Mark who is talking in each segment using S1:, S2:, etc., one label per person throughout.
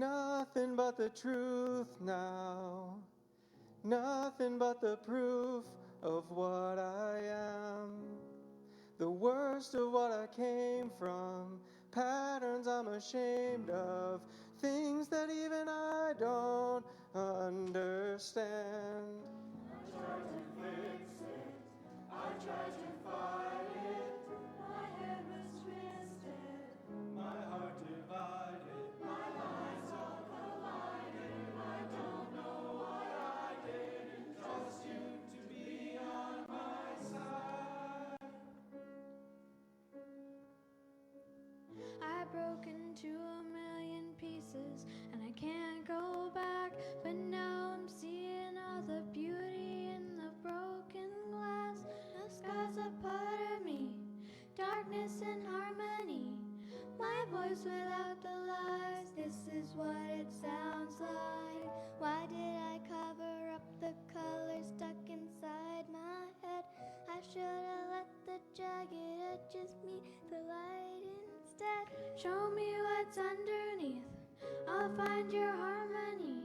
S1: Nothing but the truth now. Nothing but the proof of what I am. The worst of what I came from. Patterns I'm ashamed of. Things that even I don't understand.
S2: I tried to fix it. I tried to fight it. My head was twisted. My heart divided. My lies all collided. I don't know what I didn't trust you to be on my side.
S3: I broke into a million pieces and I can't go back, but now I'm seeing all the beauty in the broken glass. The sky's a part of me, darkness and harmony. My voice without the lies, this is what it sounds like. Why did I cover up the colors stuck inside my head? I should have let the jagged edges meet the light instead. Show me what's underneath, I'll find your harmony.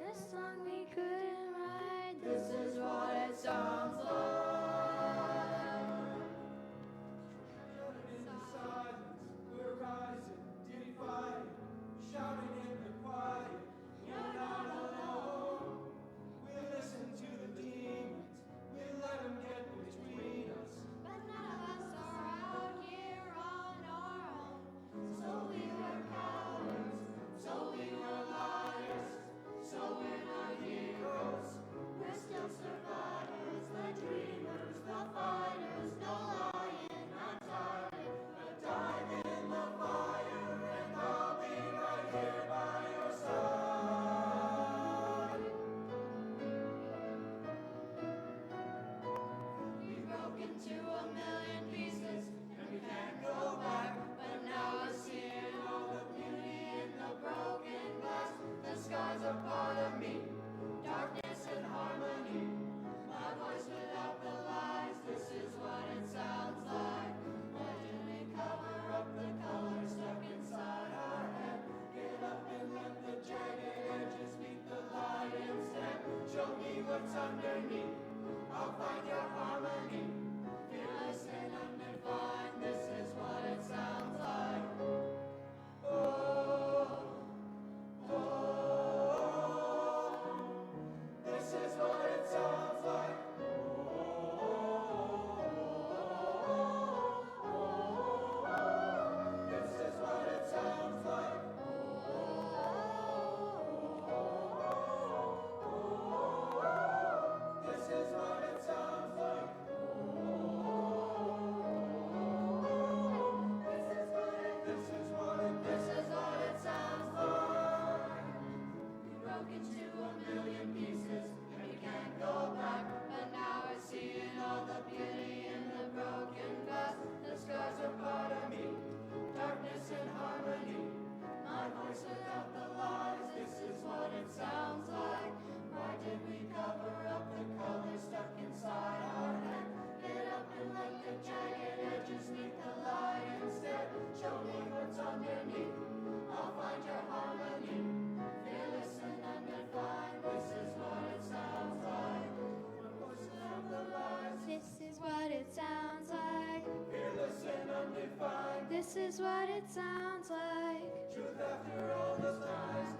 S3: This song we couldn't write, this is what it sounds like.
S2: In the silence, we're rising, defying, shouting in the quiet. You're not alone. We listen to the demons, we let them get between us.
S3: But none of us are out here on our own.
S2: So we were cowards, so we were liars, so we're not heroes. We're still survivors, the dreamers, the fighters, no lying, not tired, but dive in the fire and I'll be right here by your side. We broke into a million pieces and we can't go back, but now we're seeing all the beauty in the broken glass. The sky's a part of me, darkness and harmony. My voice without the lies, this is what it sounds like. Why did we cover up the colors stuck inside our head? Get up and let the jagged edges meet the light instead. Show me what's underneath, I'll find your harmony. Fearless and undefined, this is what it sounds like. Oh, oh, this is what it sounds like. This is what it sounds like. This is what it sounds like. This is what it sounds like. We broke into a million pieces and we can't go back, but now we're seeing all the beauty in the broken glass. The scars are part of me, darkness and harmony. My voice without the lies, this is what it sounds like. Why did we cover up the colors stuck inside our head? Get up and let the jagged edges meet the light instead. Show me what's underneath, I'll find your harmony. Fearless and undefined, this is what it sounds like. My voice without the lies,
S3: This is what it sounds like.
S2: fearless and undefined.
S3: This is what it sounds like.
S2: Truth after all these times,